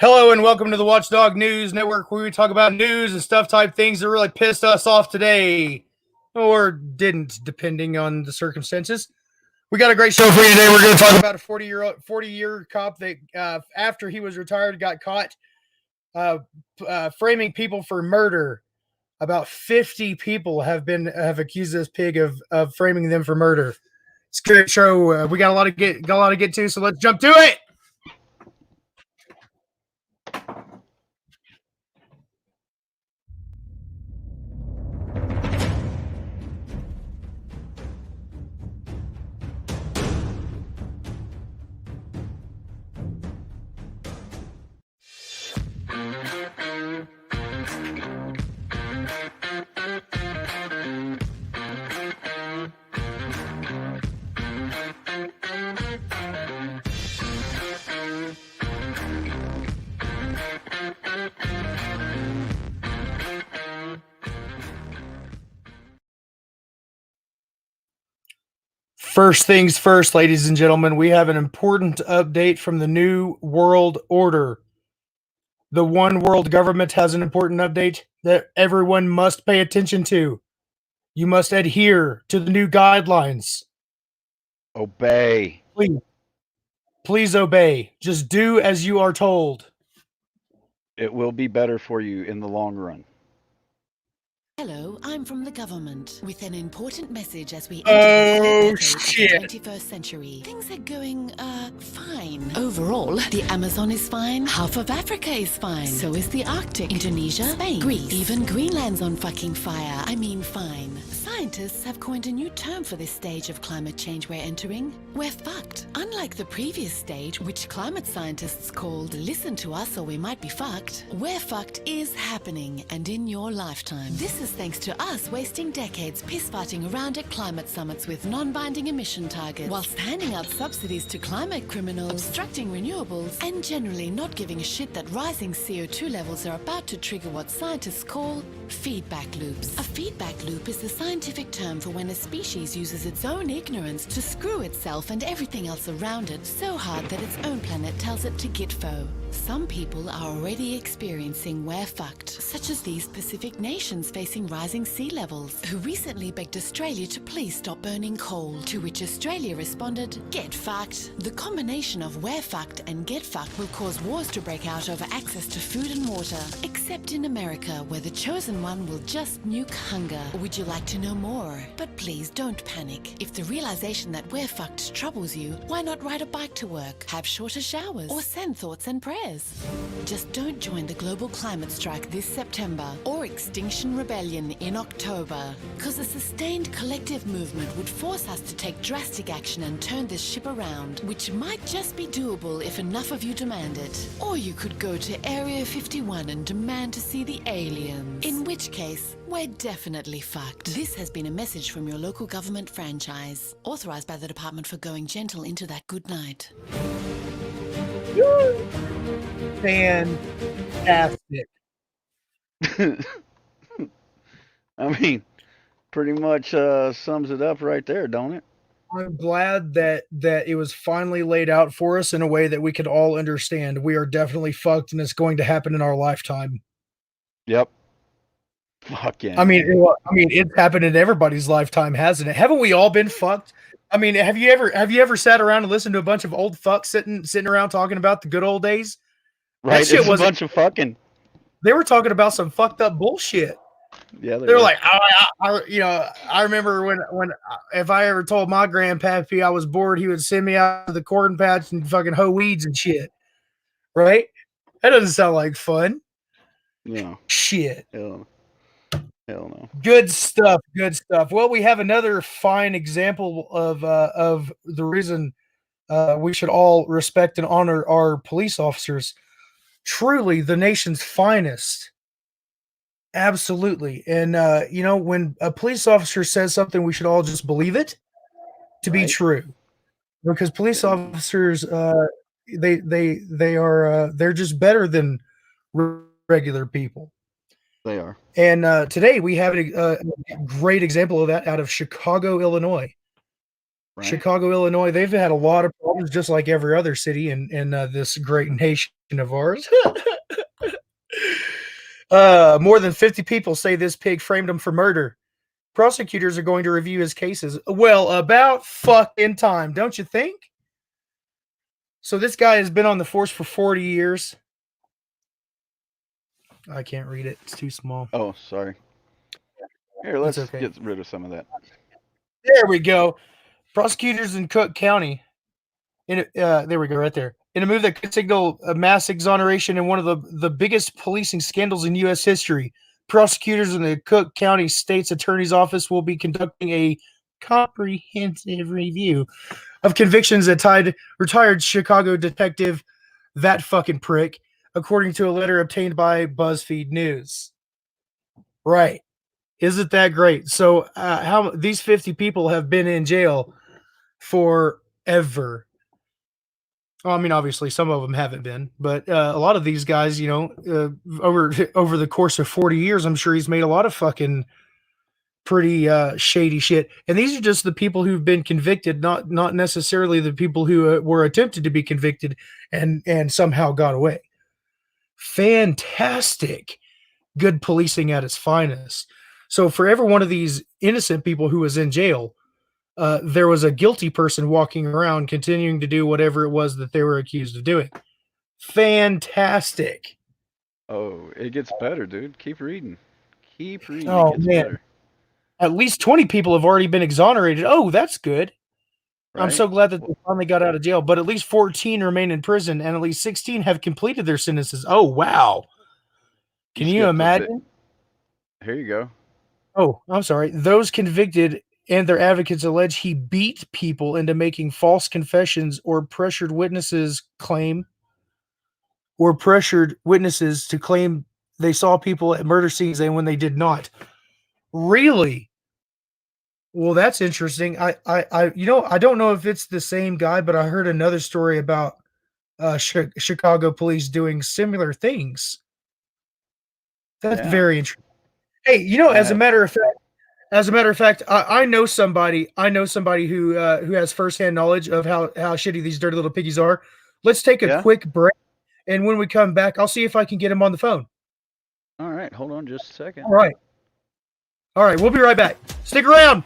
Hello and welcome to the Watchdog News Network, where we talk about news and stuff type things that really pissed us off today, or didn't, depending on the circumstances. We got a great show for you today. We're going to talk about a 40-year cop that, after he was retired, got caught framing people for murder. About 50 people have accused this pig of framing them for murder. It's a great show. We got a lot to get to, so let's jump to it. First things first, ladies and gentlemen, we have an important update from the New World Order. The One World Government has an important update that everyone must pay attention to. You must adhere to the new guidelines. Obey. Please obey. Just do as you are told. It will be better for you in the long run. Hello, I'm from the government with an important message as we enter the third decade of the 21st century. Things are going, fine. Overall, the Amazon is fine, half of Africa is fine, so is the Arctic, Indonesia, Spain, Greece, even Greenland's on fucking fire. I mean fine. Scientists have coined a new term for this stage of climate change we're entering. We're fucked. Unlike the previous stage, which climate scientists called listen to us or we might be fucked, we're fucked is happening and in your lifetime. This is thanks to us wasting decades piss-farting around at climate summits with non-binding emission targets, whilst handing out subsidies to climate criminals, obstructing renewables, and generally not giving a shit that rising CO2 levels are about to trigger what scientists call feedback loops. A feedback loop is the scientific term for when a species uses its own ignorance to screw itself and everything else around it so hard that its own planet tells it to git fo. Some people are already experiencing we're fucked, such as these Pacific nations facing rising sea levels, who recently begged Australia to please stop burning coal, to which Australia responded, get fucked. The combination of we're fucked and get fucked will cause wars to break out over access to food and water, except in America, where the chosen one will just nuke hunger. Would you like to know more? But please don't panic. If the realization that we're fucked troubles you, why not ride a bike to work, have shorter showers, or send thoughts and prayers? Just don't join the global climate strike this September or Extinction Rebellion in October, because a sustained collective movement would force us to take drastic action and turn this ship around, which might just be doable if enough of you demand it. Or you could go to Area 51 and demand to see the aliens, in which case we're definitely fucked. This has been a message from your local government franchise, authorized by the Department for Going Gentle into that good night. Fantastic. I mean, pretty much sums it up right there, don't it? I'm glad that it was finally laid out for us in a way that we could all understand. We are definitely fucked, and it's going to happen in our lifetime. Yep. Fuck yeah. I mean, it's happened in everybody's lifetime, hasn't it? Haven't we all been fucked? I mean, have you ever sat around and listened to a bunch of old fucks sitting around talking about the good old days? Right, that shit was a bunch of fucking. They were talking about some fucked up bullshit. Yeah, they were like, I remember when if I ever told my grandpappy I was bored, he would send me out to the corn patch and fucking hoe weeds and shit. Right? That doesn't sound like fun. No. Shit. Hell no. Good stuff. Well, we have another fine example of the reason we should all respect and honor our police officers. Truly the nation's finest. Absolutely. And when a police officer says something, we should all just believe it to be true, because police officers they're just better than regular people. They are. And today we have a great example of that out of Chicago, Illinois. Right. Chicago, Illinois, they've had a lot of problems, just like every other city in this great nation. of ours. More than 50 people say this pig framed him for murder. Prosecutors are going to review his cases. Well, about fucking time, don't you think? So this guy has been on the force for 40 years. I can't read it. It's too small. Oh, sorry. Here, let's okay. get rid of some of that. There we go. Prosecutors in Cook County. There we go, right there. In a move that could signal a mass exoneration in one of the biggest policing scandals in U.S. history, prosecutors in the Cook County State's Attorney's Office will be conducting a comprehensive review of convictions that tied retired Chicago detective that fucking prick, according to a letter obtained by BuzzFeed News. Right. Isn't that great? So how these 50 people have been in jail forever. Well, I mean, obviously, some of them haven't been, but a lot of these guys, over the course of 40 years, I'm sure he's made a lot of fucking pretty shady shit. And these are just the people who've been convicted, not necessarily the people who were attempted to be convicted and somehow got away. Fantastic, good policing at its finest. So for every one of these innocent people who was in jail, there was a guilty person walking around continuing to do whatever it was that they were accused of doing. Fantastic. Oh, it gets better, dude. Keep reading. Oh, it gets man. better. At least 20 people have already been exonerated. Oh, that's good. Right? I'm so glad that they finally got out of jail, but at least 14 remain in prison and at least 16 have completed their sentences. Oh, wow. Can you imagine? Here you go. Oh, I'm sorry. Those convicted and their advocates allege he beat people into making false confessions or pressured witnesses to claim they saw people at murder scenes and when they did not. Really? Well, that's interesting. I don't know if it's the same guy, but I heard another story about Chicago police doing similar things. That's very interesting. Hey, as a matter of fact, I know somebody who has firsthand knowledge of how shitty these dirty little piggies are. Let's take a quick break, and when we come back, I'll see if I can get him on the phone. All right, hold on just a second. All right, we'll be right back. Stick around.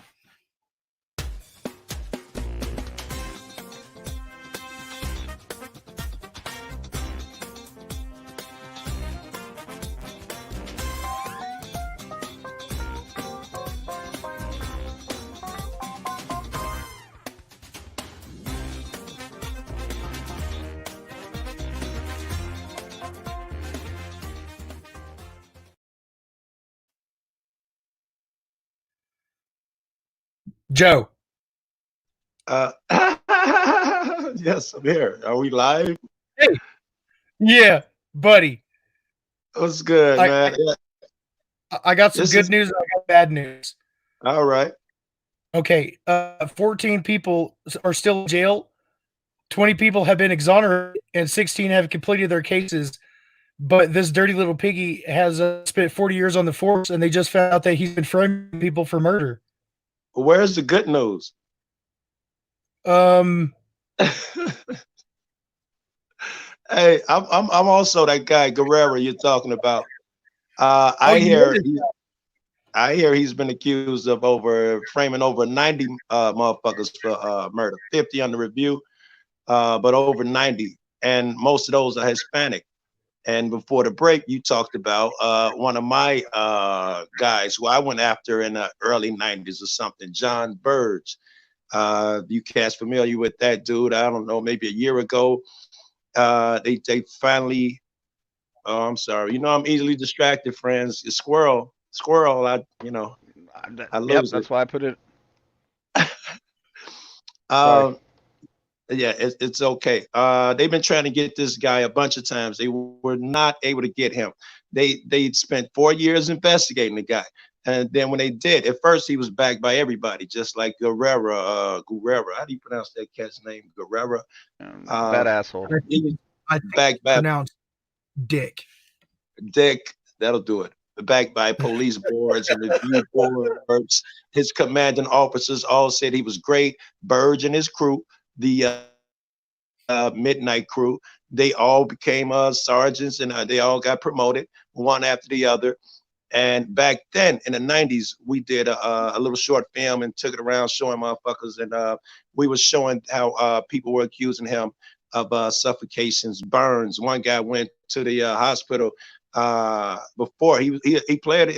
Joe. Yes, I'm here. Are we live? Hey. Yeah, buddy. What's good, man? I got some good news and I got bad news. All right. Okay. 14 people are still in jail. 20 people have been exonerated and 16 have completed their cases. But this dirty little piggy has spent 40 years on the force, and they just found out that he's been framing people for murder. Where's the good news? Hey, I'm also that guy Guerrero you're talking about. I hear he's been accused of framing over 90 motherfuckers for murder, 50 under review, but over 90, and most of those are Hispanic. And before the break, you talked about one of my guys who I went after in the early 90s or something, John Burge. You cats familiar with that dude? I don't know, maybe a year ago. They finally, oh, I'm sorry. I'm easily distracted, friends. It's squirrel. I lose that's why I put it. Yeah, it's okay. They've been trying to get this guy a bunch of times. They were not able to get him. They spent 4 years investigating the guy. And then when they did, at first he was backed by everybody, just like Guerrero. How do you pronounce that cat's name? Guerrero. That asshole. I think pronounced Dick. Dick, that'll do it. Backed by police boards and review boards. His commanding officers all said he was great. Burge and his crew. The midnight crew. They all became sergeants, and they all got promoted one after the other. And back then in the 90s, we did a little short film and took it around showing motherfuckers. And we were showing how people were accusing him of suffocations, burns. One guy went to the hospital before he pled,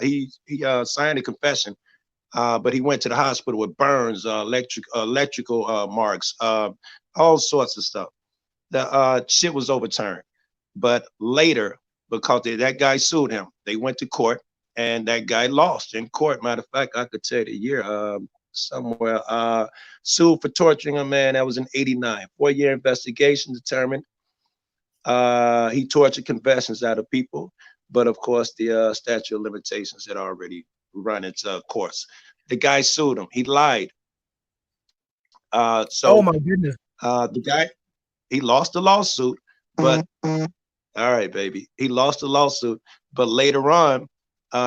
he signed a confession, but he went to the hospital with burns, electrical marks, all sorts of stuff. The shit was overturned. But later, because that guy sued him, they went to court, and that guy lost in court. Matter of fact, I could tell you the year somewhere. Sued for torturing a man. That was in '89. 4-year investigation determined he tortured confessions out of people, but of course the statute of limitations had already run its course. The guy sued him. He lied. Oh my goodness. The guy, he lost the lawsuit, but all right, baby. He lost the lawsuit, but later on,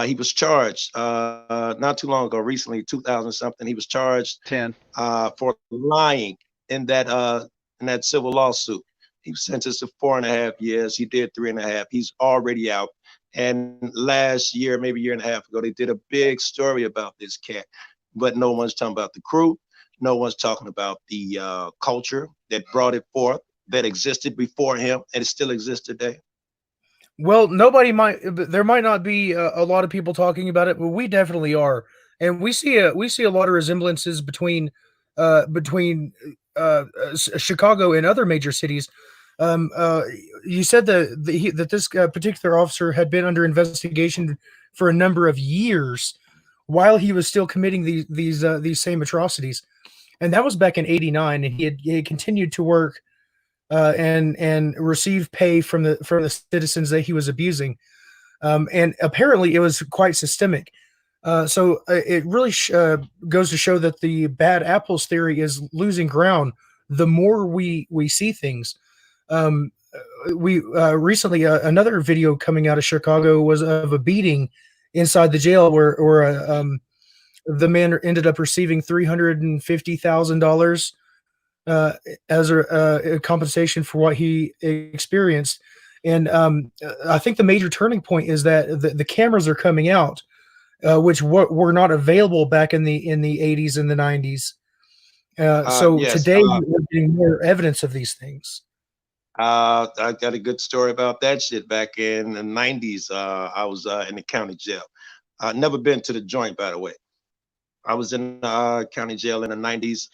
he was charged not too long ago, recently, 2000 something. He was charged 10 for lying in that civil lawsuit. He was sentenced to 4.5 years. He did 3.5. He's already out. And last year, maybe a year and a half ago, they did a big story about this cat, but no one's talking about the crew. No one's talking about the culture that brought it forth, that existed before him, and it still exists today. Well, there might not be a lot of people talking about it, but we definitely are, and we see a lot of resemblances between Chicago and other major cities. You said that this particular officer had been under investigation for a number of years while he was still committing these same atrocities, and that was back in '89, and he had continued to work and receive pay from the citizens that he was abusing, and apparently it was quite systemic. So it really goes to show that the bad apples theory is losing ground the more we see things. We recently another video coming out of Chicago was of a beating inside the jail where the man ended up receiving $350,000 as a compensation for what he experienced. And I think the major turning point is that the cameras are coming out, which were not available back in the 80s and the 90s. So yes, today we're getting more evidence of these things. I got a good story about that shit. Back in the 90s, I was in the county jail. I've never been to the joint, by the way. I was in county jail in the 90s.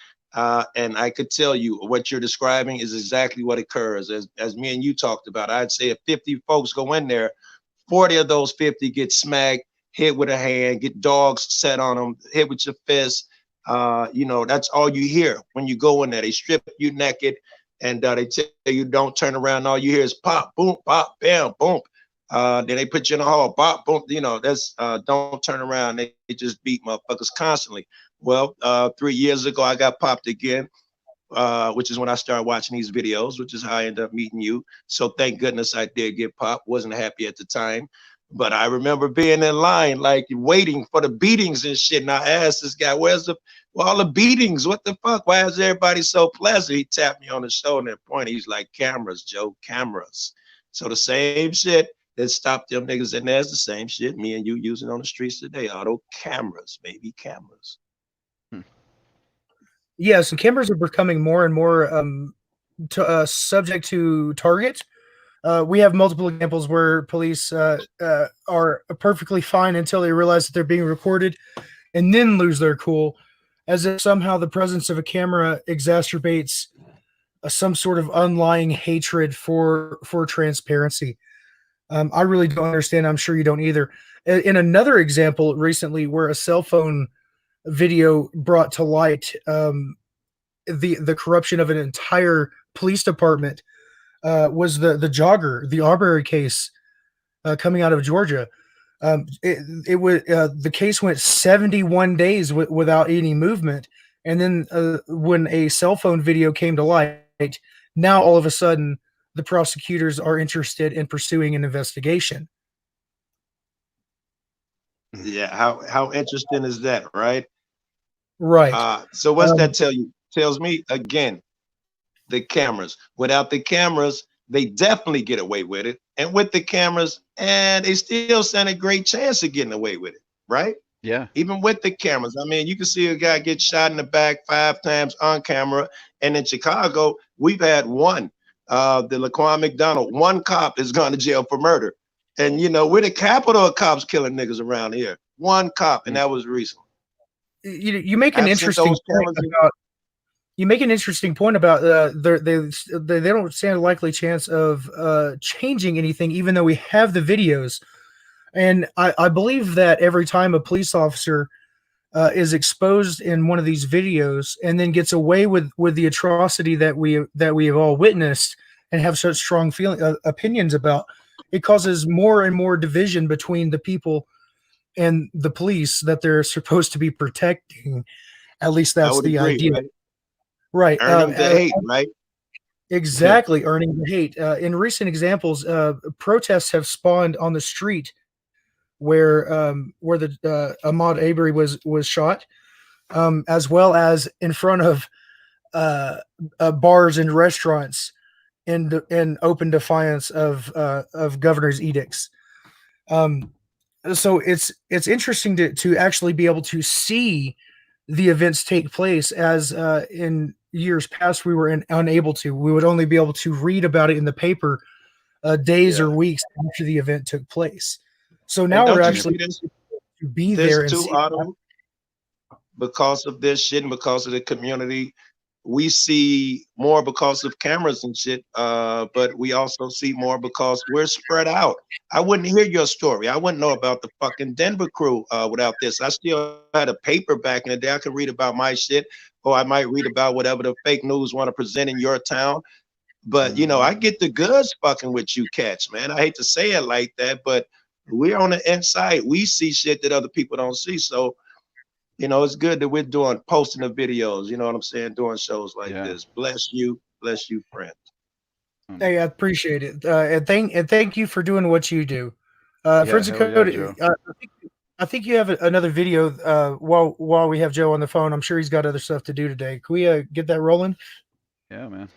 And I could tell you what you're describing is exactly what occurs. As me and you talked about, I'd say if 50 folks go in there, 40 of those 50 get smacked, hit with a hand, get dogs set on them, hit with your fist. That's all you hear when you go in there. They strip you naked, and they tell you don't turn around. All you hear is pop, boom, pop, bam, boom. Then they put you in a hall, pop, boom. That's don't turn around. They just beat motherfuckers constantly. Well, 3 years ago, I got popped again, which is when I started watching these videos, which is how I ended up meeting you. So thank goodness I did get popped. Wasn't happy at the time, but I remember being in line, like waiting for the beatings and shit. And I asked this guy, "Where's all the beatings? What the fuck? Why is everybody so pleasant?" He tapped me on the shoulder and pointed. He's like, "Cameras, Joe, cameras." So the same shit that stopped them niggas in there is the same shit me and you using on the streets today. Auto cameras, baby, cameras. Yes, and cameras are becoming more and more subject to target. We have multiple examples where police are perfectly fine until they realize that they're being recorded and then lose their cool, as if somehow the presence of a camera exacerbates some sort of underlying hatred for transparency. I really don't understand. I'm sure you don't either. In another example recently where a cell phone video brought to light the corruption of an entire police department was the jogger, the Arbery case coming out of Georgia. It was the case went 71 days without any movement, and then when a cell phone video came to light, now all of a sudden the prosecutors are interested in pursuing an investigation. Yeah, how interesting is that, right? Right. So what's that tell you? Tells me again, the cameras. Without the cameras, they definitely get away with it. And with the cameras, and they still stand a great chance of getting away with it, right? Yeah. Even with the cameras. I mean, you can see a guy get shot in the back 5 times on camera. And in Chicago, we've had one, the Laquan McDonald, one cop is gone to jail for murder. And, you know, we're the capital of cops killing niggas around here. One cop, and that was recent. You make an interesting point about. You make an interesting point about they don't stand a likely chance of changing anything, even though we have the videos. And I believe that every time a police officer is exposed in one of these videos and then gets away with the atrocity that we have all witnessed and have such strong opinions about, it causes more and more division between the people and the police that they're supposed to be protecting. At least that's the idea. Right. Earning the hate, right? Exactly. Earning the hate. In recent examples, protests have spawned on the street where the Ahmaud Arbery was shot, as well as in front of bars and restaurants in open defiance of governor's edicts. So it's interesting to actually be able to see the events take place, as in years past we were unable to. We would only be able to read about it in the paper days or weeks after the event took place. So now we're actually to be there and see because of this shit and because of the community. We see more because of cameras and shit, but we also see more because we're spread out. I wouldn't hear your story. I wouldn't know about the fucking Denver crew without this. I still had a paper back in the day. I could read about my shit, or I might read about whatever the fake news want to present in your town. But, you know, I get the goods fucking with you cats, man. I hate to say it like that, but we're on the inside. We see shit that other people don't see. So, you know, it's good that we're posting the videos, you know what I'm saying, doing shows like this. Bless you, friends. Hey, I appreciate it, and thank you for doing what you do. Friends of Code, I think you have another video. While we have Joe on the phone, I'm sure he's got other stuff to do today. Can we get that rolling? Yeah, man.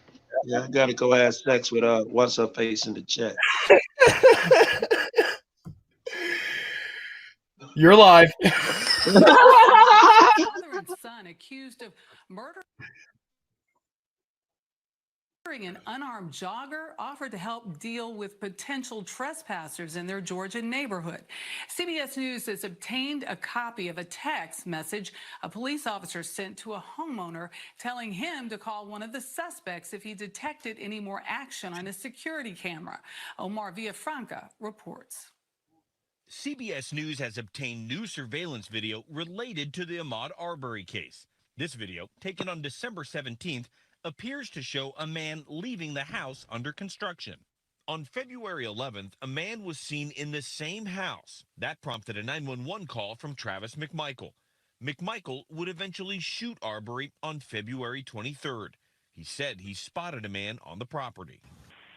Yeah, I gotta go have sex with what's her face in the chat. You're live. Father and son accused of murdering an unarmed jogger offered to help deal with potential trespassers in their Georgia neighborhood. CBS News has obtained a copy of a text message a police officer sent to a homeowner telling him to call one of the suspects if he detected any more action on his security camera. Omar Villafranca reports. CBS News has obtained new surveillance video related to the Ahmaud Arbery case. This video, taken on December 17th, appears to show a man leaving the house under construction. On February 11th, a man was seen in the same house. That prompted a 911 call from Travis McMichael. McMichael would eventually shoot Arbery on February 23rd. He said he spotted a man on the property.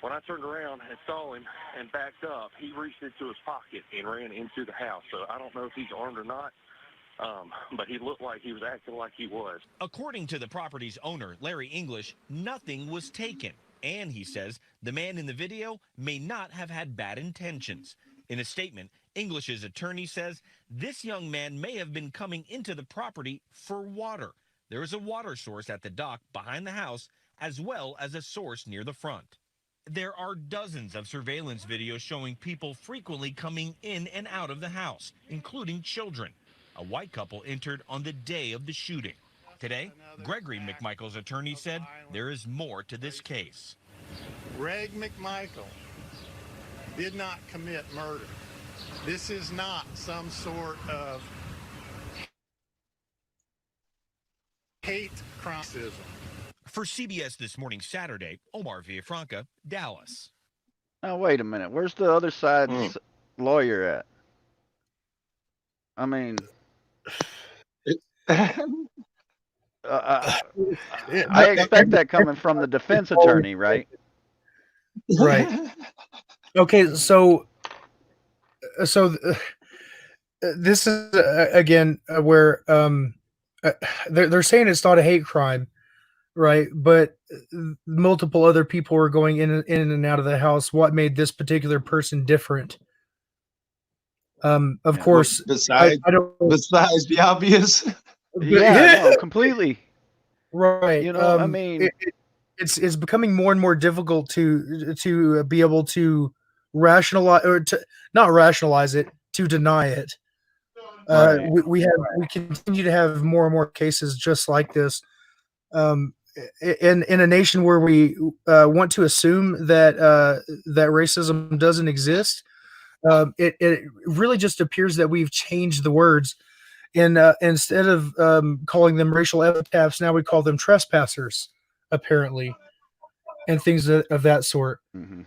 When I turned around and saw him and backed up, he reached into his pocket and ran into the house. So I don't know if he's armed or not, but he looked like he was acting like he was. According to the property's owner, Larry English, nothing was taken. And he says the man in the video may not have had bad intentions. In a statement, English's attorney says this young man may have been coming into the property for water. There is a water source at the dock behind the house, as well as a source near the front. There are dozens of surveillance videos showing people frequently coming in and out of the house, including children. A white couple entered on the day of the shooting. Today, Gregory McMichael's attorney said there is more to this case. Greg McMichael did not commit murder. This is not some sort of hate crime. For CBS This Morning Saturday, Omar Villafranca, Dallas. Now, wait a minute. Where's the other side's lawyer at? I mean, I expect that coming from the defense attorney, right? Right. Okay, so this is again where they're saying it's not a hate crime, right? But multiple other people were going in and out of the house. What made this particular person different? Of course, besides I don't. besides the obvious. But, Yeah, no, completely. right. You know, I mean, It's becoming more and more difficult to be able to rationalize, or to not rationalize it, to deny it. Right. We continue to have more and more cases just like this. In a nation where we want to assume that that racism doesn't exist, it really just appears that we've changed the words. And instead of calling them racial epitaphs, now we call them trespassers, apparently, and things of that sort. Mm-hmm.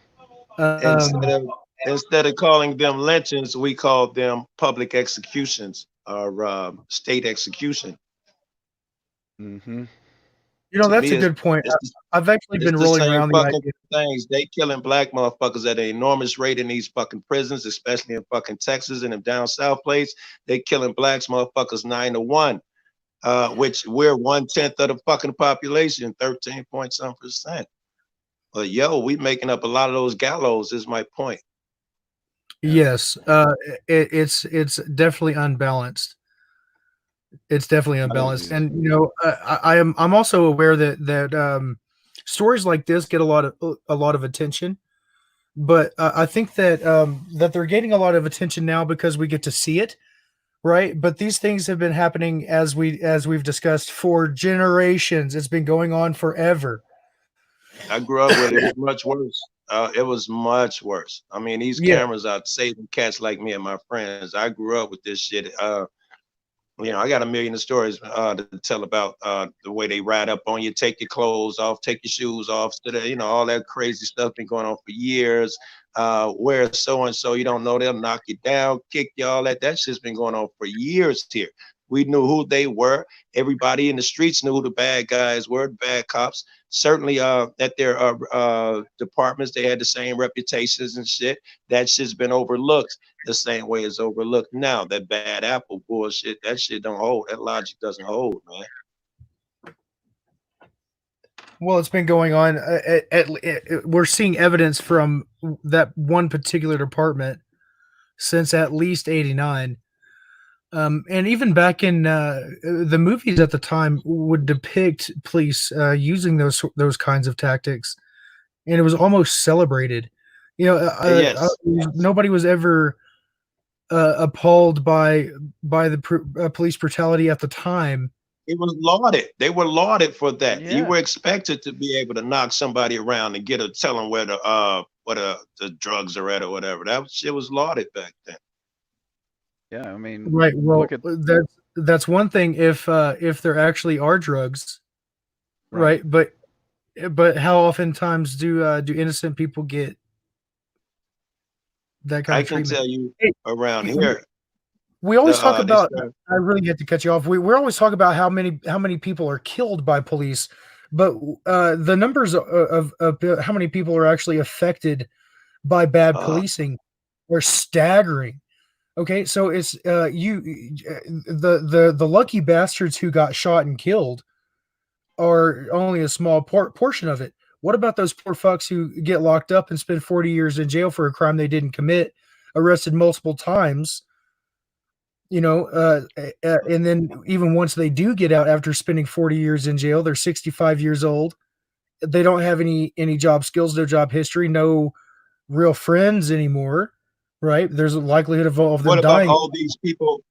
Instead of calling them lynchings, we call them public executions or state execution. Mm-hmm. You know, To that's me, a good point. I've actually been the rolling same around the fucking idea. things. They killing black motherfuckers at an enormous rate in these fucking prisons, especially in fucking Texas and in down south place. They killing blacks motherfuckers 9-1, which we're 1/10 of the fucking population, 13 point some percent. But yo, we making up a lot of those gallows. Is my point. Yes, it's definitely unbalanced. It's definitely unbalanced, and you know, I'm also aware that stories like this get a lot of attention, but I think that that they're getting a lot of attention now because we get to see it, right? But these things have been happening as we've discussed for generations. It's been going on forever. I grew up with it. It was much worse. It was much worse. I mean, these Yeah. cameras are saving cats like me and my friends. I grew up with this shit. You know, I got a million of stories to tell about the way they ride up on you, take your clothes off, take your shoes off. You know, all that crazy stuff been going on for years. Where so and so, you don't know, they'll knock you down, kick you, all that. That shit's been going on for years here. We knew who they were. Everybody in the streets knew who the bad guys were, the bad cops. Certainly at their departments, they had the same reputations and shit. That shit's been overlooked the same way it's overlooked now. That bad apple bullshit, that shit don't hold. That logic doesn't hold, man. Well, it's been going on. We're seeing evidence from that one particular department since at least '89. And even back in the movies at the time would depict police using those kinds of tactics, and it was almost celebrated. You know, Yes. nobody was ever appalled by the police brutality at the time. It was lauded. They were lauded for that. Yeah. You were expected to be able to knock somebody around and tell them where the drugs are at or whatever. That shit was lauded back then. Yeah, I mean, Right. Well, look at that's one thing if there actually are drugs, right? But how oftentimes do innocent people get that kind I of can treatment? tell you Hey, around here. we always talk they about. start- I really get to cut you off. We're always talking about how many people are killed by police, but the numbers of how many people are actually affected by bad policing are staggering. Okay, so it's the lucky bastards who got shot and killed are only a small portion of it. What about those poor fucks who get locked up and spend 40 years in jail for a crime they didn't commit, arrested multiple times? You know, and then even once they do get out after spending 40 years in jail, they're 65 years old. They don't have any job skills, no job history, no real friends anymore. Right? There's a likelihood of them What about dying. all these people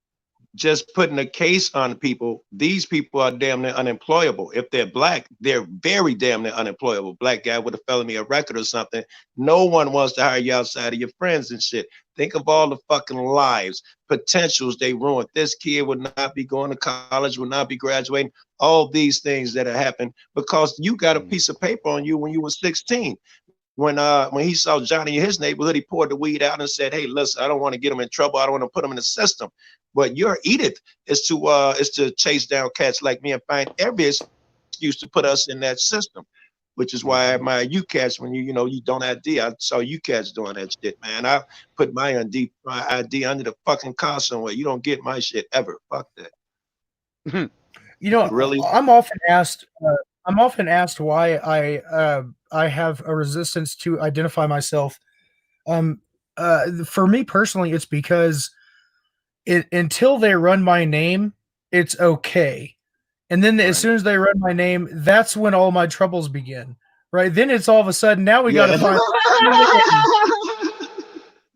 just putting a case on people? These people are damn near unemployable. If they're black, they're very damn near unemployable. Black guy with a felony record or something. No one wants to hire you outside of your friends and shit. Think of all the fucking lives, potentials they ruined. This kid would not be going to college, would not be graduating. All these things that have happened because you got a piece of paper on you when you were 16. When he saw Johnny in his neighborhood, he poured the weed out and said, "Hey, listen, I don't want to get him in trouble. I don't want to put him in the system." But your edict is to chase down cats like me and find every excuse to put us in that system. Which is why I admire you cats when you don't ID. I saw you cats doing that shit, man. I put my ID under the fucking car somewhere. You don't get my shit ever. Fuck that. You know, Really? I'm often asked I'm often asked why I have a resistance to identify myself. For me personally, it's because until they run my name, it's okay. And then as soon as they run my name, that's when all my troubles begin. Right? Then it's all of a sudden, now we got to find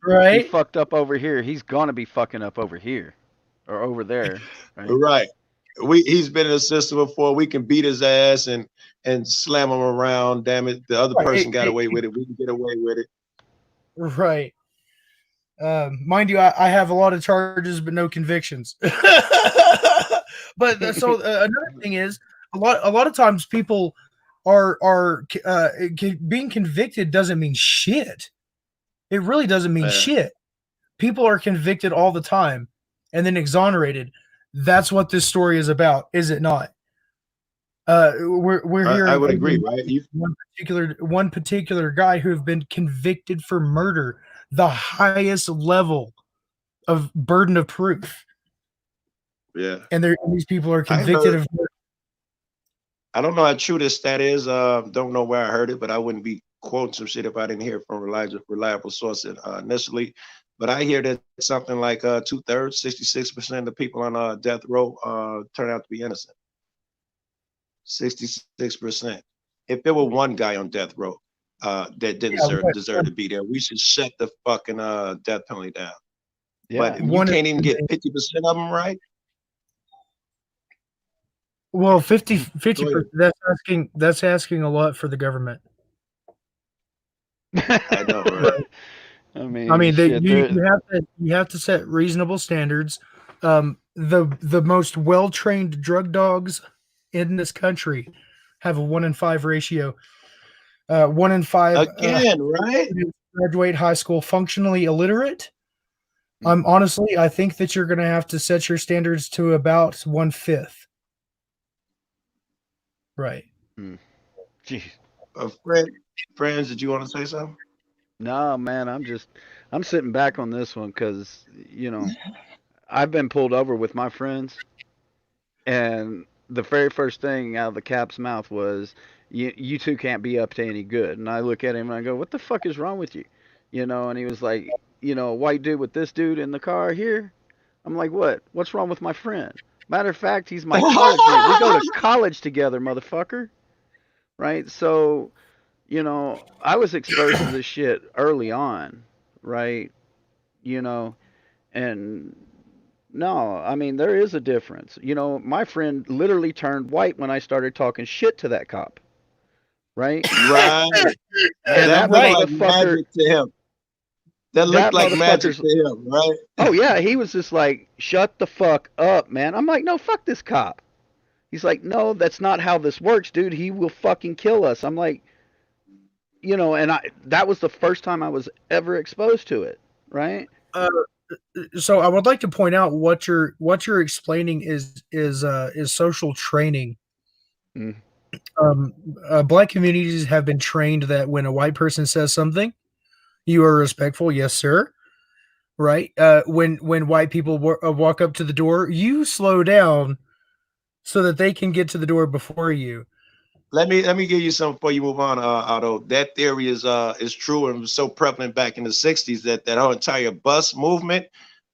He right? fucked up over here. He's gonna be fucking up over here or over there. Right. Right. He's been in the system before. We can beat his ass and slam him around. Damn it. The other person got away with it. We can get away with it. Right. Mind you, I have a lot of charges, but no convictions. But so another thing is a lot of times people are being convicted doesn't mean shit. It really doesn't mean shit. People are convicted all the time and then exonerated. That's what this story is about, is it not? We're hearing. I would agree, right? One particular guy who have been convicted for murder, the highest level of burden of proof. Yeah, and these people are convicted of murder. I don't know how true this stat is. Don't know where I heard it, but I wouldn't be quoting some shit if I didn't hear it from reliable source initially. But I hear that something like 2/3, 66% of the people on death row turn out to be innocent. 66%. If there were one guy on death row that didn't deserve to be there, we should shut the fucking death penalty down. Yeah. But you can't even get 50% of them right. Well, 50%, that's asking a lot for the government. I know, right? I mean, shit, you have to set reasonable standards. The most well-trained drug dogs in this country have a 1 in 5 ratio. 1 in 5 again, right? Graduate high school functionally illiterate. Honestly, I think that you're going to have to set your standards to about 1/5. Right. Jeez. Friends, did you want to say something? No, man, I'm sitting back on this one because, I've been pulled over with my friends, and the very first thing out of the cap's mouth was, you two can't be up to any good. And I look at him and I go, what the fuck is wrong with you? And he was like, a white dude with this dude in the car here. I'm like, what? What's wrong with my friend? Matter of fact, he's my college mate. We go to college together, motherfucker. Right? So, I was exposed to this shit early on, right? And no, I mean, there is a difference. My friend literally turned white when I started talking shit to that cop. Right? Right. And that looked like magic to him. That looked like magic to him, right? Oh, yeah. He was just like, shut the fuck up, man. I'm like, no, fuck this cop. He's like, no, that's not how this works, dude. He will fucking kill us. I'm like, and that was the first time I was ever exposed to it, right? So I would like to point out what you're explaining is social training. Black communities have been trained that when a white person says something, you are respectful. Yes, sir. Right. When white people walk up to the door, you slow down so that they can get to the door before you. Let me give you something before you move on, Otto. That theory is true and was so prevalent back in the 60s that whole entire bus movement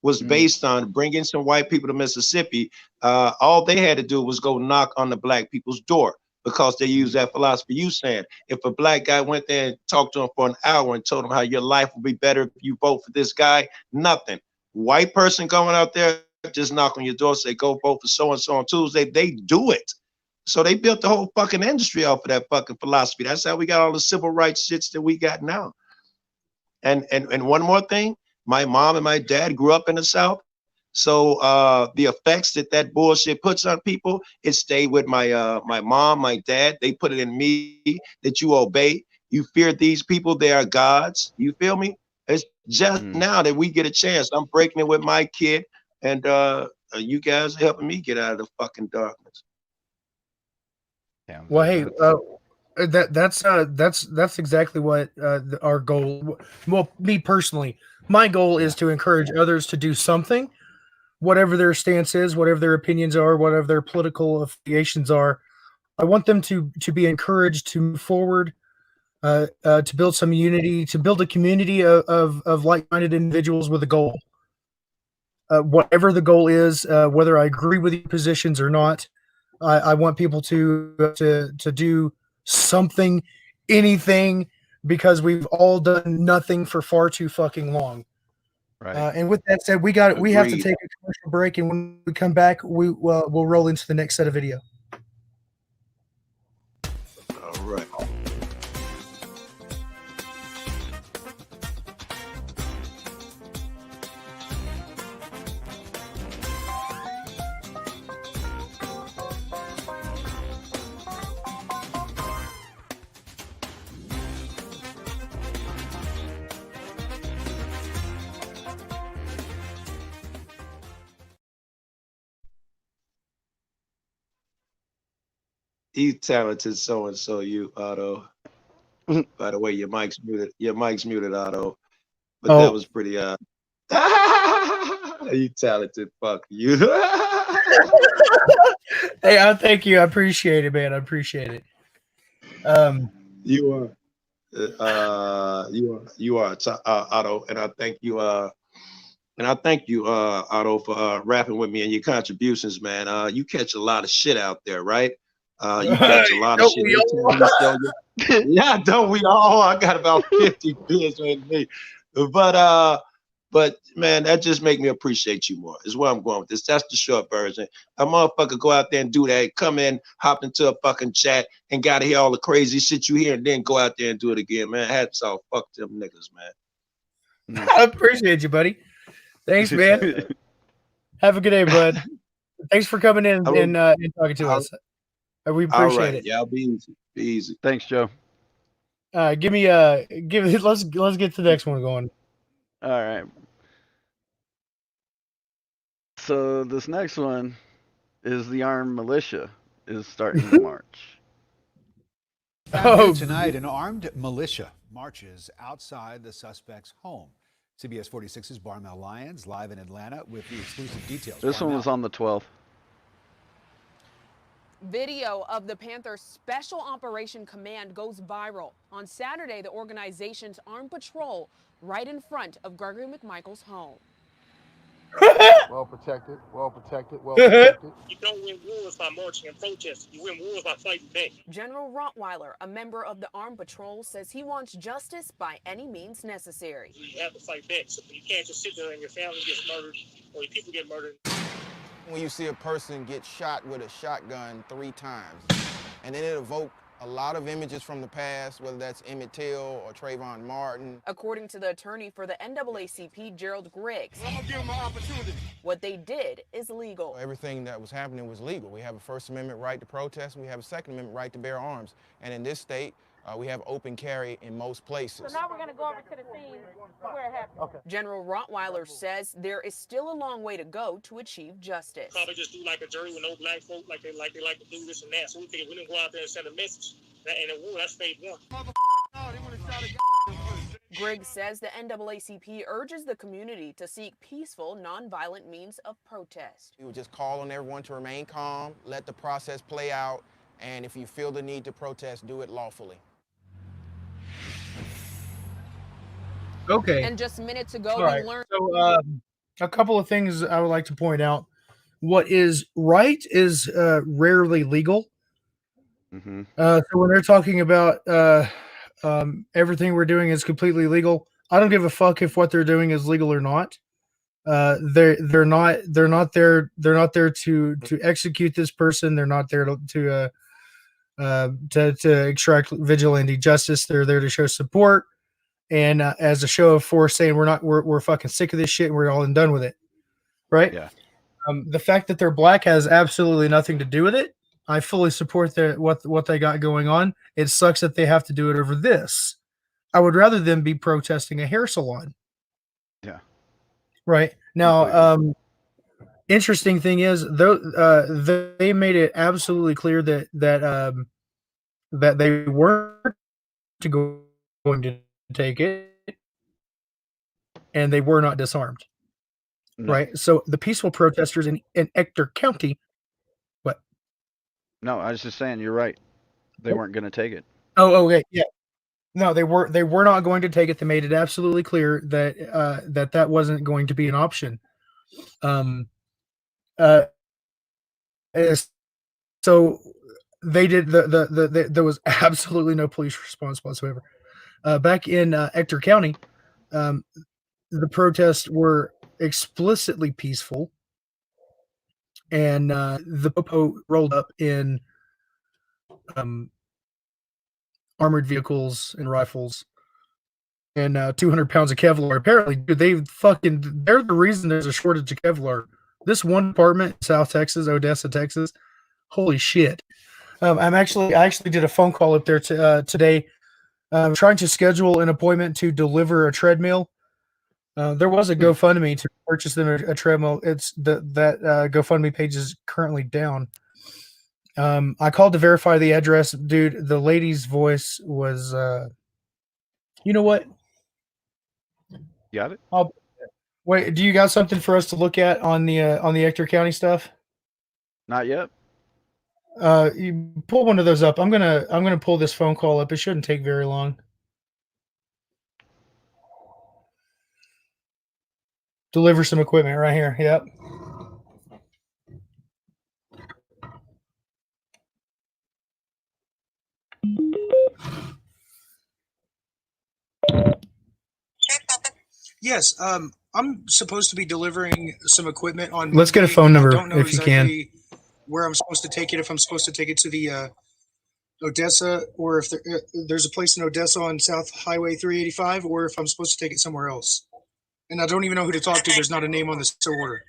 was based on bringing some white people to Mississippi. All they had to do was go knock on the black people's door, because they use that philosophy you saying. If a black guy went there and talked to him for an hour and told him how your life will be better if you vote for this guy, nothing. White person going out there, just knock on your door, say, go vote for so-and-so on Tuesday. They do it. So they built the whole fucking industry off of that fucking philosophy. That's how we got all the civil rights shits that we got now. And one more thing, my mom and my dad grew up in the South. So the effects that bullshit puts on people, it stayed with my my mom, my dad. They put it in me that you obey. You fear these people. They are gods. You feel me? It's just now that we get a chance. I'm breaking it with my kid, and you guys are helping me get out of the fucking darkness. Well, hey, that's exactly what our goal. Well, me personally, my goal is to encourage others to do something, whatever their stance is, whatever their opinions are, whatever their political affiliations are. I want them to be encouraged to move forward, to build some unity, to build a community of like-minded individuals with a goal. Whatever the goal is, whether I agree with your positions or not, I want people to do something, anything, because we've all done nothing for far too fucking long. Right. And with that said, we have to Agreed. take a commercial break, and when we come back, we'll roll into the next set of video. All right. You talented so and so, you Otto. By the way, your mic's muted. Your mic's muted, Otto. But that was pretty. You talented fuck you. Hey, thank you. I appreciate it, man. I appreciate it. You are. You are Otto, and I thank you. Otto, for rapping with me and your contributions, man. You catch a lot of shit out there, right? You catch a lot of shit. Yeah, don't we all? I got about 50 beers with me. But man, that just make me appreciate you more, is where I'm going with this. That's the short version. A motherfucker go out there and do that, come in, hop into a fucking chat, and gotta hear all the crazy shit you hear, and then go out there and do it again, man. Hats off. Fuck them niggas, man. I appreciate you, buddy. Thanks, man. Have a good day, bud. Thanks for coming in and talking to us. We appreciate it. Yeah, be easy. Be easy. Thanks, Joe. Let's get the next one going. All right. So this next one is the armed militia is starting to march. Tonight, an armed militia marches outside the suspect's home. CBS 46's Barmel Lyons live in Atlanta with the exclusive details. This one was on the 12th. Video of the Panthers Special Operation Command goes viral. On Saturday, the organization's armed patrol right in front of Gregory McMichael's home. Well protected, well protected, well protected. You don't win wars by marching and protesting. You win wars by fighting back. General Rottweiler, a member of the armed patrol, says he wants justice by any means necessary. You have to fight back. So you can't just sit there and your family gets murdered or your people get murdered. When you see a person get shot with a shotgun 3 times, and then it evokes a lot of images from the past, whether that's Emmett Till or Trayvon Martin. According to the attorney for the NAACP, Gerald Griggs, I'm gonna give them an opportunity. What they did is legal. Everything that was happening was legal. We have a First Amendment right to protest, and we have a Second Amendment right to bear arms. And in this state, we have open carry in most places. So now we're going to go over to the scene where it happened. Okay. General Rottweiler says there is still a long way to go to achieve justice. Probably just do like a jury with no black folk, like they like to do this and that. So we think we didn't go out there and send a message. That ain't a war. That's phase one. Griggs says the NAACP urges the community to seek peaceful, nonviolent means of protest. We would just call on everyone to remain calm, let the process play out, and if you feel the need to protest, do it lawfully. Okay. And just minutes ago, we learned. So, a couple of things I would like to point out. What is right is rarely legal. Mm-hmm. So when they're talking about everything we're doing is completely legal, I don't give a fuck if what they're doing is legal or not. They're not there to execute this person. They're not there to extract vigilante justice. They're there to show support. And as a show of force, saying we're fucking sick of this shit and we're all done with it, right? Yeah. The fact that they're black has absolutely nothing to do with it. I fully support what they got going on. It sucks that they have to do it over this. I would rather them be protesting a hair salon. Yeah. Right now, interesting thing is though they made it absolutely clear that they weren't going to take it, and they were not disarmed. No. Right. So the peaceful protesters in Ector County, what? No, I was just saying you're right. They weren't going to take it. Oh, okay, yeah. No, they were not going to take it. They made it absolutely clear that that wasn't going to be an option. Uh, so they did there was absolutely no police response whatsoever. Back in Ector County, the protests were explicitly peaceful, and the popo rolled up in armored vehicles and rifles and 200 pounds of Kevlar. Apparently, dude, they're the reason there's a shortage of Kevlar. This one department in South Texas, Odessa, Texas, holy shit. I actually did a phone call up there today, trying to schedule an appointment to deliver a treadmill. There was a GoFundMe to purchase them a treadmill. It's that GoFundMe page is currently down. I called to verify the address, dude. The lady's voice was, you know what? Got it? Wait. Do you got something for us to look at on the Ector County stuff? Not yet. You pull one of those up. I'm gonna pull this phone call up. It shouldn't take very long. Deliver some equipment right here. Yep. Yes, I'm supposed to be delivering some equipment on. Let's get a phone number if you can. Where I'm supposed to take it? If I'm supposed to take it to the Odessa, or if there's a place in Odessa on South Highway 385, or if I'm supposed to take it somewhere else. And I don't even know who to talk to. There's not a name on this order.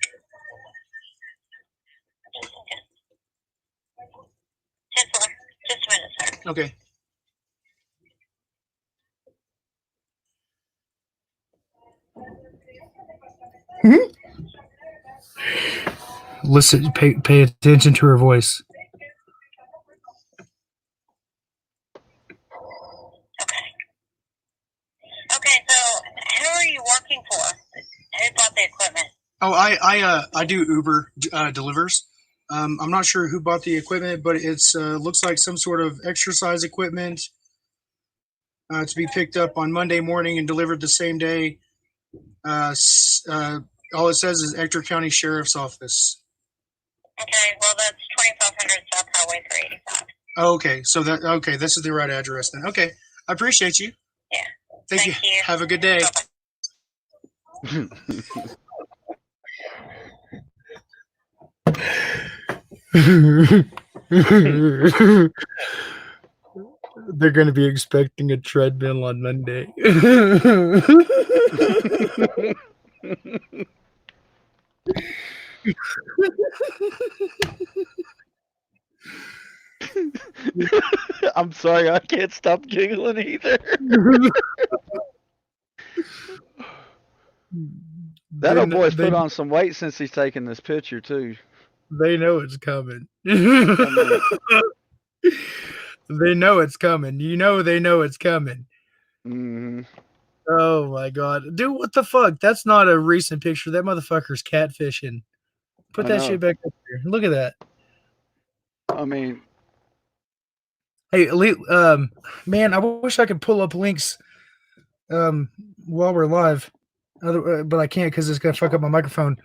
Just a minute, sir. Okay. Listen, pay attention to her voice. Okay, so who are you working for? Who bought the equipment? Oh, I do Uber delivers. I'm not sure who bought the equipment, but it's looks like some sort of exercise equipment to be picked up on Monday morning and delivered the same day. All it says is Ector County Sheriff's Office. Okay, well that's 2500 South Highway 385. Oh, okay, this is the right address then. Okay, I appreciate you. Yeah. Thank you. Have a good day. They're going to be expecting a treadmill on Monday. I'm sorry, I can't stop giggling either. That old boy's put on some weight since he's taken this picture too. They know it's coming. They know it's coming. You know they know it's coming. Mm-hmm. Oh my god. Dude, what the fuck? That's not a recent picture. That motherfucker's catfishing. Put that shit back up here. Look at that. I mean, hey, man, I wish I could pull up links while we're live. But I can't because it's gonna fuck up my microphone.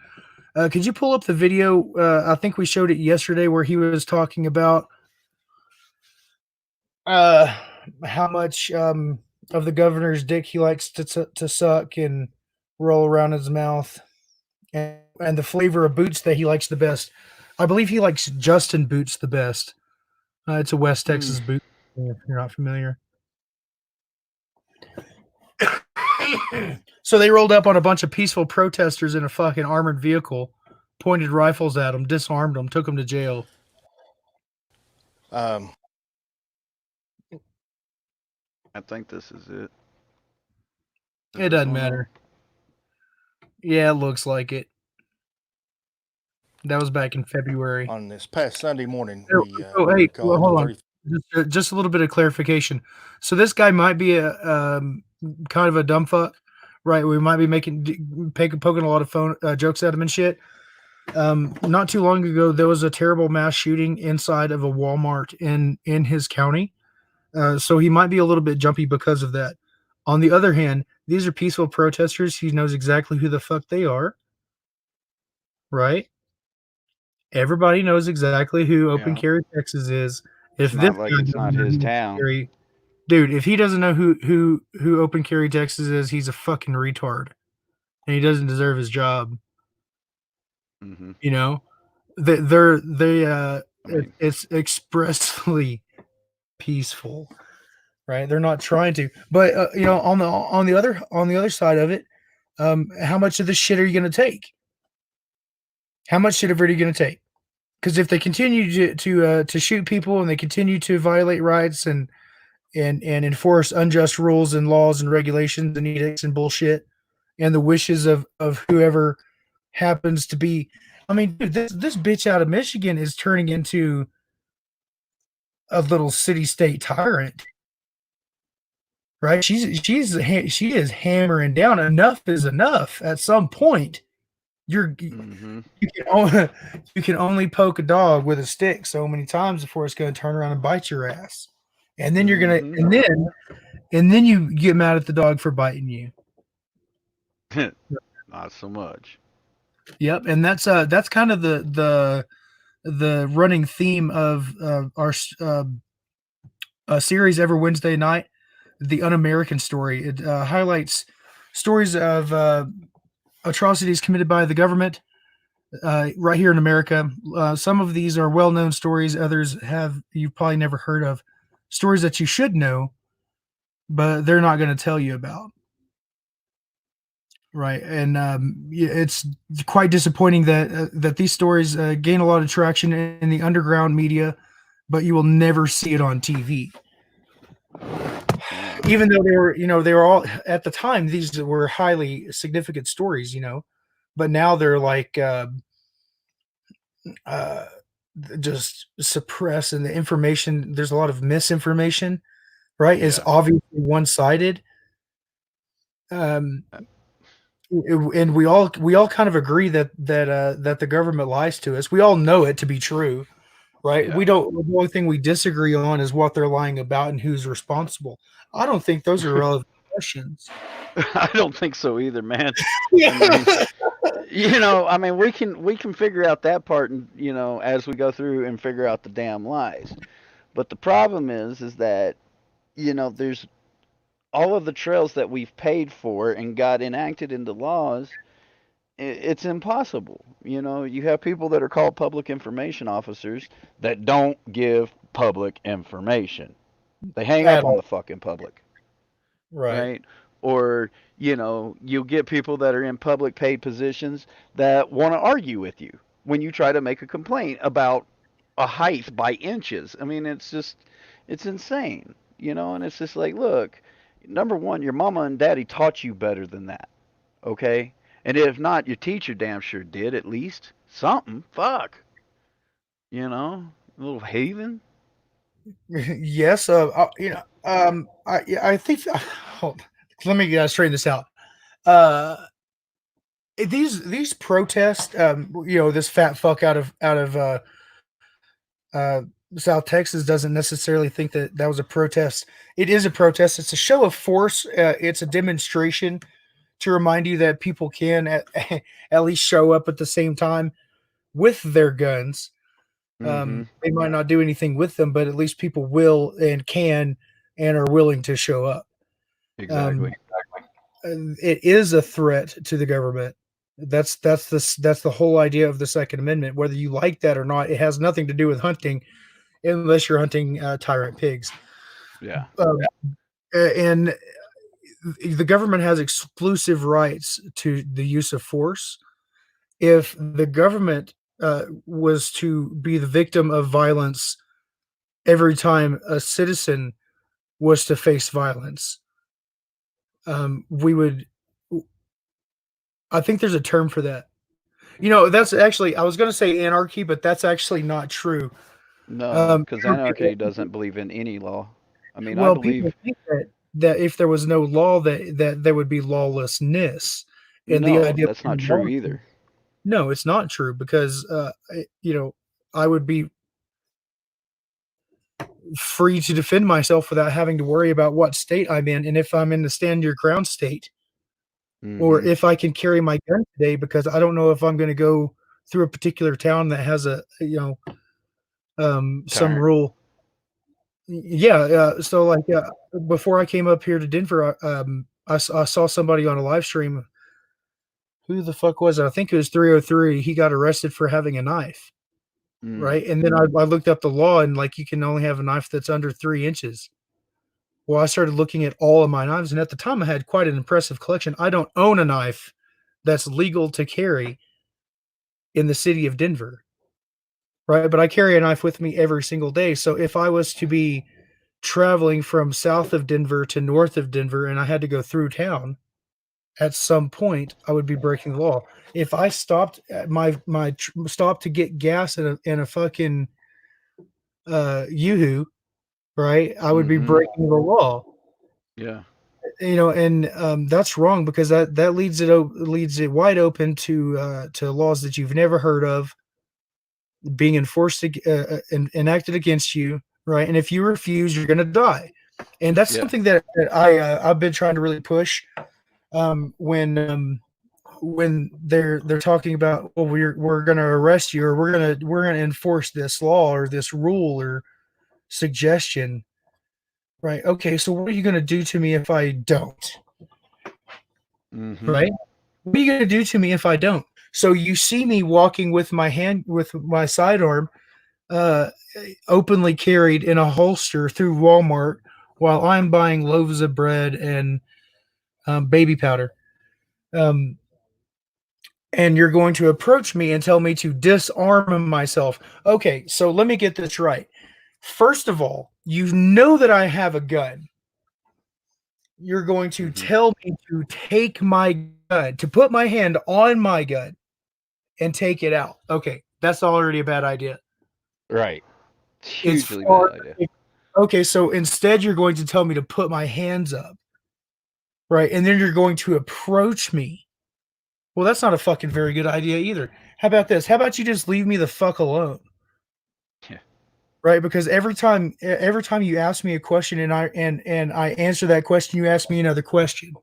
Could you pull up the video? I think we showed it yesterday where he was talking about how much of the governor's dick he likes to suck and roll around his mouth, and the flavor of boots that he likes the best. I believe he likes Justin Boots the best. It's a West Texas boot, if you're not familiar. So they rolled up on a bunch of peaceful protesters in a fucking armored vehicle, pointed rifles at them, disarmed them, took them to jail. I think this is it. It doesn't matter. Yeah, it looks like it. That was back in February. On this past Sunday morning. Hey, well, hold on. Just a little bit of clarification. So this guy might be a kind of a dumb fuck, right? We might be poking a lot of jokes at him and shit. Not too long ago, there was a terrible mass shooting inside of a Walmart in his county. So he might be a little bit jumpy because of that. On the other hand, these are peaceful protesters. He knows exactly who the fuck they are, right? Everybody knows exactly who Open Yeah. Carry Texas is. It's If this not like guy it's doesn't not know his who Open town. Carry, dude, if he doesn't know who Open Carry Texas is, he's a fucking retard, and he doesn't deserve his job. Mm-hmm. You know, it's expressly peaceful, right? They're not trying to, but on the other side of it, how much of this shit are you going to take? How much shit are you going to take? Because if they continue to shoot people and they continue to violate rights and enforce unjust rules and laws and regulations and edicts and bullshit and the wishes of whoever happens to be, I mean, dude, this bitch out of Michigan is turning into a little city state tyrant, right? She is hammering down. Enough is enough. At some point, Mm-hmm. you can only poke a dog with a stick so many times before it's going to turn around and bite your ass, and then you're gonna Mm-hmm. and then you get mad at the dog for biting you. Not so much. Yep, and that's kind of the running theme of our series every Wednesday night, the Un-American Story. It highlights stories of atrocities committed by the government right here in America. Some of these are well-known stories. Others you've probably never heard of. Stories that you should know, but they're not going to tell you about. Right, and it's quite disappointing that these stories gain a lot of traction in the underground media, but you will never see it on TV. Yeah. Even though they were all at the time, these were highly significant stories, but now they're like just suppressed, and the information, there's a lot of misinformation, right? It's obviously one-sided. And we all kind of agree that the government lies to us. We all know it to be true, right? Yeah. We don't. The only thing we disagree on is what they're lying about and who's responsible. I don't think those are relevant questions. I don't think so either, man. Yeah. I mean, we can figure out that part, and as we go through and figure out the damn lies. But the problem is that there's all of the trails that we've paid for and got enacted into laws. It's impossible. You have people that are called public information officers that don't give public information. They hang up on the fucking public. Right? Or, you'll get people that are in public paid positions that want to argue with you when you try to make a complaint about a height by inches. I mean, it's insane, and it's just like, look, number one, your mama and daddy taught you better than that, okay? And if not, your teacher damn sure did at least something. Fuck. A little haven. Yes. I think. Let me straighten this out. These protests, this fat fuck out of South Texas doesn't necessarily think that was a protest. It is a protest. It's a show of force. It's a demonstration to remind you that people can at least show up at the same time with their guns. They might not do anything with them, but at least people will and can and are willing to show up. Exactly. It is a threat to the government. That's the whole idea of the Second Amendment. Whether you like that or not, it has nothing to do with hunting, unless you're hunting tyrant pigs. Yeah. And the government has exclusive rights to the use of force. If the government was to be the victim of violence every time a citizen was to face violence, we would. I think there's a term for that. That's actually, I was going to say anarchy, but that's actually not true. No, because anarchy doesn't believe in any law. I mean, well, I believe people think that if there was no law, that there would be lawlessness. And the no, idea that's not true either. No, it's not true because I would be free to defend myself without having to worry about what state I'm in, and if I'm in the stand your ground state, or Mhm. if I can carry my gun today because I don't know if I'm going to go through a particular town that has some Turn. rule. Yeah, so like before I came up here to Denver, I saw somebody on a live stream. Who the fuck was it? I think it was 303. He got arrested for having a knife, right? And then I looked up the law, and like you can only have a knife that's under 3 inches. Well, I started looking at all of my knives, and at the time I had quite an impressive collection. I don't own a knife that's legal to carry in the city of Denver, right? But I carry a knife with me every single day. So if I was to be traveling from south of Denver to north of Denver and I had to go through town, at some point I would be breaking the law. If I stopped at stop to get gas in a fucking Yoo-hoo, right? I would be breaking the law. Yeah. And that's wrong because that leads it wide open to laws that you've never heard of being enforced enacted against you, right? And if you refuse, you're going to die. And that's something that I've been trying to really push when they're talking about, well, we're going to arrest you, or we're going to enforce this law or this rule or suggestion, right? Okay, so what are you going to do to me if I don't? Right? What are you going to do to me if I don't? So you see me walking with my sidearm openly carried in a holster through Walmart while I'm buying loaves of bread and baby powder. And you're going to approach me and tell me to disarm myself. Okay, so let me get this right. First of all, you know that I have a gun. You're going to tell me to take my gun, to put my hand on my gun and take it out. Okay, that's already a bad idea. Right. It's Hugely far. bad idea. Okay, so instead you're going to tell me to put my hands up. Right, and then you're going to approach me. Well, that's not a fucking very good idea either. How about this? How about you just leave me the fuck alone? Yeah. Right, because every time you ask me a question and I answer that question, you ask me another question.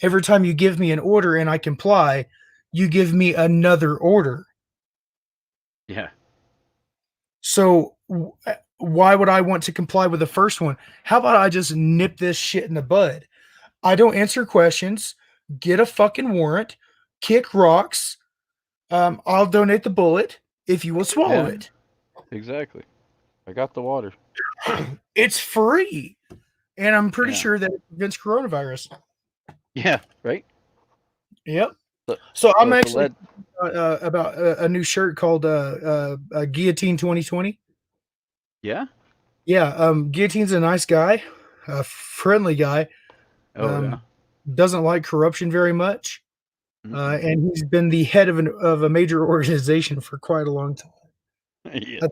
Every time you give me an order and I comply, you give me another order. Yeah. So why would I want to comply with the first one? How about I just nip this shit in the bud? I don't answer questions. Get a fucking warrant. Kick rocks. I'll donate the bullet if you will swallow it. Exactly. I got the water. It's free, and I'm pretty sure that it prevents coronavirus. Yeah. Right. Yep. So I'm it's actually about a new shirt called Guillotine 2020. Yeah. Yeah. Guillotine's a nice guy, a friendly guy. Doesn't like corruption very much. And he's been the head of a major organization for quite a long time. Yeah.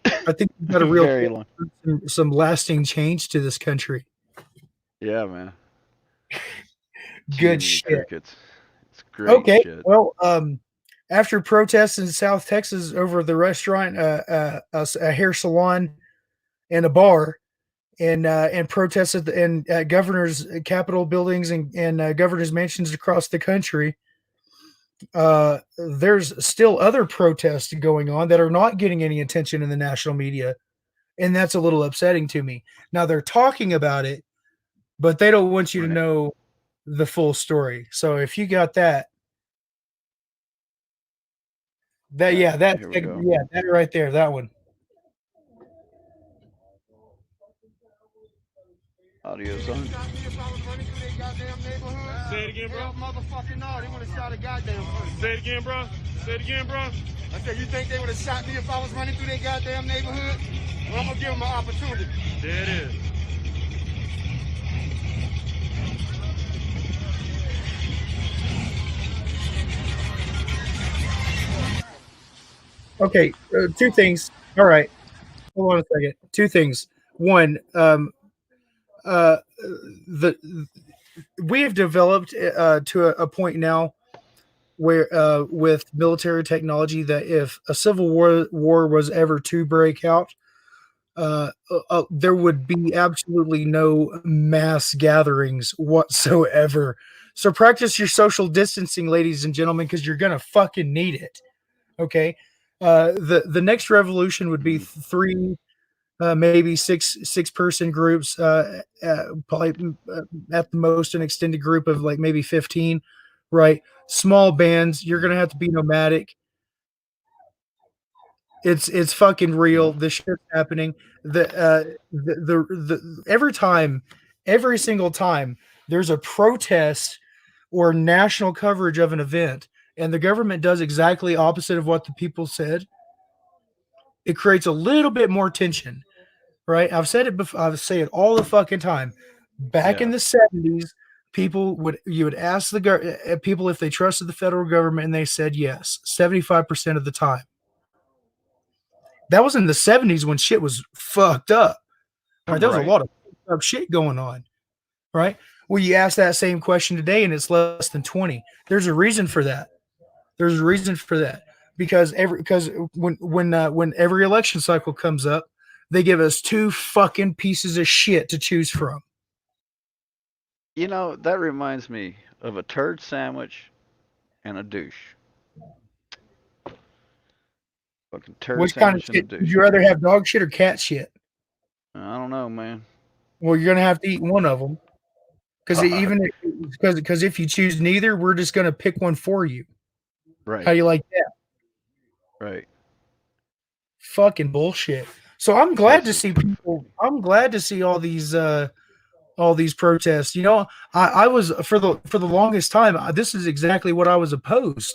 I think he's got a real Very long. some lasting change to this country. Yeah, man. Good Jiminy shit. Crickets. It's great Okay. shit. Well, after protests in South Texas over the restaurant, a hair salon, and a bar, and protests at governors' Capitol buildings and governors' mansions across the country, there's still other protests going on that are not getting any attention in the national media, and that's a little upsetting to me. Now they're talking about it, but they don't want you to know the full story. So if you got that that right there, that one. Audio's on. Say it again, bro. Motherfucking no, they would have shot a goddamn person. Say it again, bro. Say it again, bro. I said, you think they would have shot me if I was running through their goddamn neighborhood? Well, I'm gonna give them an opportunity. There it is. Okay, two things. All right, hold on a second. Two things. One, we have developed to a point now where with military technology that if a civil war was ever to break out, there would be absolutely no mass gatherings whatsoever. So practice your social distancing, ladies and gentlemen, because you're gonna fucking need it. Okay. The next revolution would be three, maybe six person groups. Probably at the most an extended group of like maybe 15. Right. Small bands. You're gonna have to be nomadic. It's fucking real. This shit's happening. The every single time there's a protest or national coverage of an event, and the government does exactly opposite of what the people said, it creates a little bit more tension, right? I've said it before. I say it all the fucking time. Back in the 70s, you would ask the people if they trusted the federal government, and they said yes, 75% of the time. That was in the 70s when shit was fucked up. Right? There was a lot of fucked up shit going on. Right? Well, you ask that same question today and it's less than 20. There's a reason for that. There's a reason for that. Because when every election cycle comes up, they give us two fucking pieces of shit to choose from. You know, that reminds me of a turd sandwich and a douche. Fucking turd Which kind of sandwich and a shit? douche. Would you rather have dog shit or cat shit? I don't know, man. Well, you're gonna have to eat one of them. Because if you choose neither, we're just gonna pick one for you. Right. How do you like that? Right. Fucking bullshit. So I'm glad to see people. I'm glad to see all these protests. You know, I was for the longest time. This is exactly what I was opposed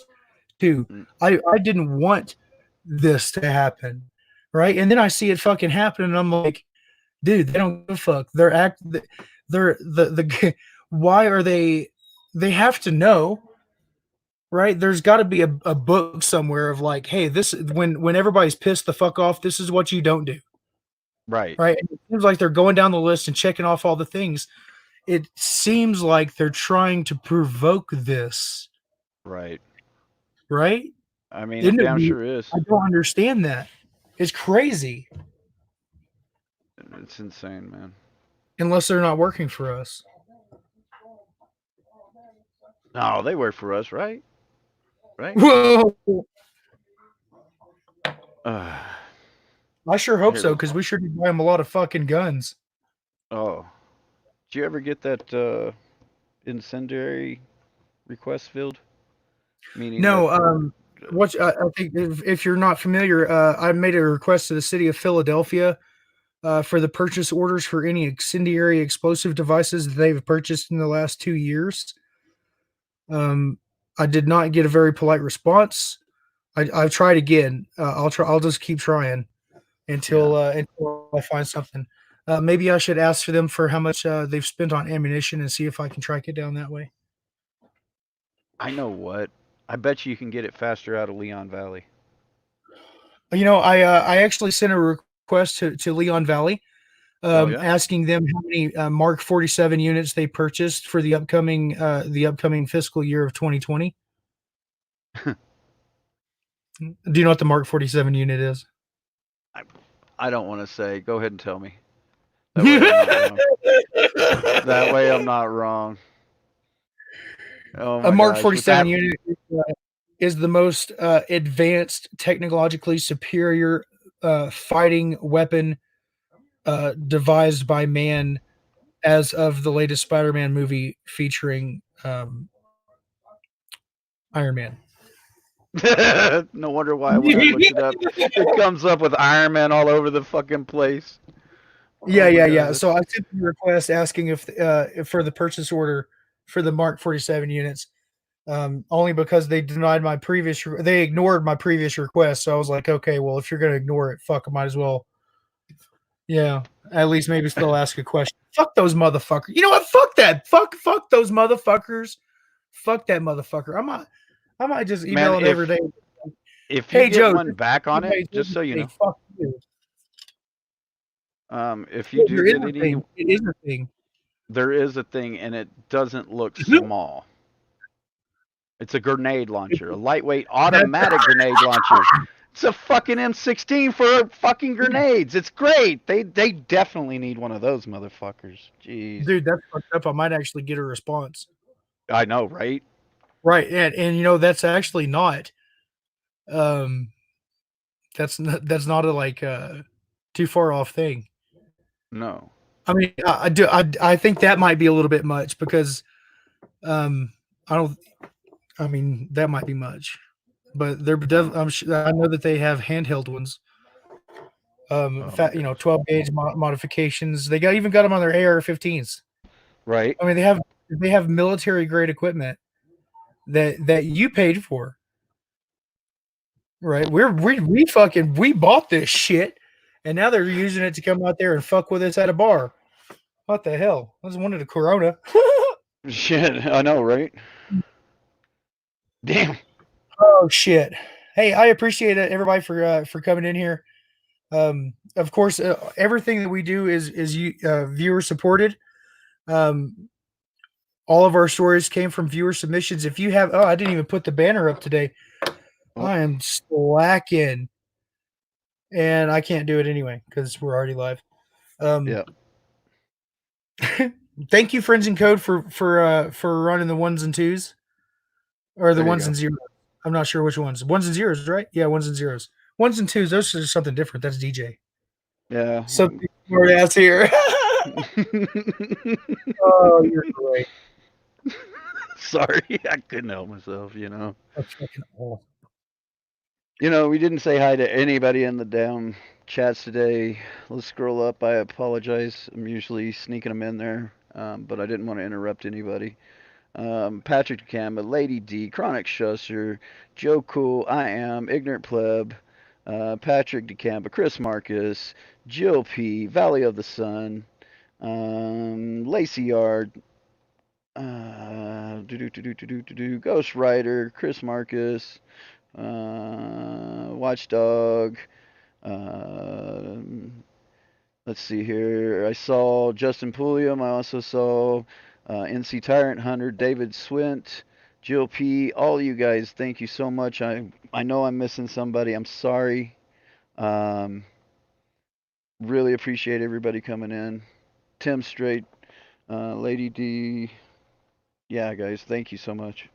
to. I didn't want this to happen, right? And then I see it fucking happen, and I'm like, dude, they don't give a fuck. They're the why are they? They have to know. Right, there's got to be a book somewhere of like, hey, this when everybody's pissed the fuck off, this is what you don't do. Right. Right. And it seems like they're going down the list and checking off all the things. It seems like they're trying to provoke this. Right. Right. I mean, it damn sure is. I don't understand that. It's crazy. It's insane, man. Unless they're not working for us. No, they work for us, right? Right? Whoa. I sure hope so, because we sure did buy them a lot of fucking guns. Oh. Did you ever get that incendiary request filled? Meaning no, that, I think if you're not familiar, I made a request to the city of Philadelphia for the purchase orders for any incendiary explosive devices that they've purchased in the last 2 years. I did not get a very polite response. I've tried again. I'll just keep trying until I find something. Maybe I should ask for them for how much they've spent on ammunition and see if I can track it down that way. I know what. I bet you can get it faster out of Leon Valley. You know, I actually sent a request to Leon Valley, asking them how many Mark 47 units they purchased for the upcoming fiscal year of 2020. Do you know what the Mark 47 unit is? I don't want to say. Go ahead and tell me. That way I'm not wrong. Oh, a Mark 47 unit is the most advanced, technologically superior fighting weapon devised by man as of the latest Spider-Man movie featuring Iron Man. No wonder why when I looked it up, it comes up with Iron Man all over the fucking place. Yeah. So I sent the request asking if for the purchase order for the Mark 47 units, only because they ignored my previous request. So I was like, okay, well, if you're gonna ignore it, fuck, I might as well. Yeah, at least maybe still ask a question. Fuck those motherfuckers. You know what? Fuck that. Fuck those motherfuckers. Fuck that motherfucker. I might just email him every day. If you get one back on it, just so you know. Fuck you. If you do get any, it is a thing. There is a thing, and it doesn't look small. It's a grenade launcher, a lightweight automatic grenade launcher. It's a fucking M16 for fucking grenades. It's great. They definitely need one of those motherfuckers. Jeez. Dude, that's fucked up. I might actually get a response. I know, right? Right, and you know that's actually not. That's not a like too far off thing. No. I mean, I think that might be a little bit much because, I don't. I mean, that might be much, but they're I know that they have handheld ones. You know, 12 gauge modifications. They even got them on their AR-15s. Right. I mean, they have military grade equipment that you paid for. Right? We bought this shit, and now they're using it to come out there and fuck with us at a bar. What the hell? I just wanted a Corona. Shit, I know, right? Damn. Oh shit. Hey, I appreciate it, everybody for coming in here. Of course, everything that we do is viewer supported. All of our stories came from viewer submissions. If you have, I didn't even put the banner up today. I am slacking, and I can't do it anyway because we're already live. Yeah. Thank you, Friends and Code, for running the ones and twos, or the ones and zeros. I'm not sure which ones. Ones and zeros, right? Yeah, ones and zeros. Ones and twos. Those are something different. That's DJ. Yeah. Something smart ass here. Oh, you're great. Sorry, I couldn't help myself. You know. That's fucking awesome. You know, we didn't say hi to anybody in the damn chats today. Let's scroll up. I apologize. I'm usually sneaking them in there, but I didn't want to interrupt anybody. Patrick DeCamba, Lady D, Chronic Shusser, Joe Cool, I Am, Ignorant Pleb, Patrick DeCamba, Chris Marcus, Jill P, Valley of the Sun, Lacey Yard, Ghost Rider, Chris Marcus, Watchdog. Let's see here. I saw Justin Pulliam. I also saw NC Tyrant Hunter, David Swint, Jill P. All you guys, thank you so much. I know I'm missing somebody. I'm sorry. Really appreciate everybody coming in. Tim Straight, Lady D. Yeah, guys, thank you so much.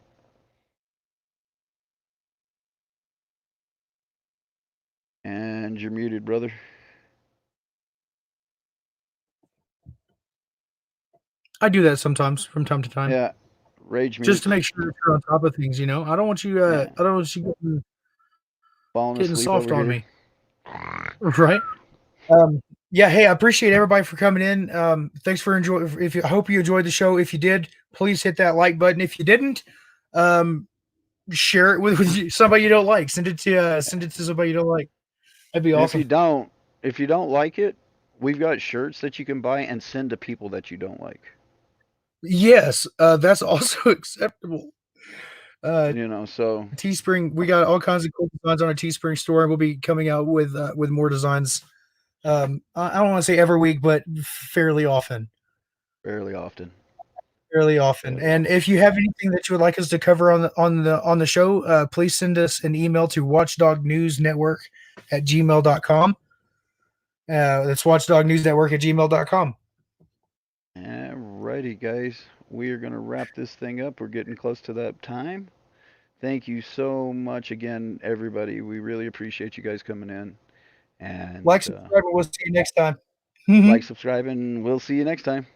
And you're muted, brother. I do that sometimes from time to time. Yeah, rage mute. Just to make sure that you're on top of things, you know. I don't want you. I don't want you getting soft on me. Right. Yeah. Hey, I appreciate everybody for coming in. Thanks for enjoying. I hope you enjoyed the show. If you did, please hit that like button. If you didn't, share it with somebody you don't like. Send it to somebody you don't like. That'd be awesome. If you don't like it, we've got shirts that you can buy and send to people that you don't like. Yes, that's also acceptable. You know, so Teespring, we got all kinds of cool designs on our Teespring store, and we'll be coming out with more designs. I don't want to say every week, but fairly often. Fairly often. And if you have anything that you would like us to cover on the show, please send us an email to watchdognewsnetwork@gmail.com. That's watchdognewsnetwork@gmail.com. Alrighty, guys. We are going to wrap this thing up. We're getting close to that time. Thank you so much again, everybody. We really appreciate you guys coming in. And like, subscribe, and we'll see you next time. Like, subscribe, and we'll see you next time.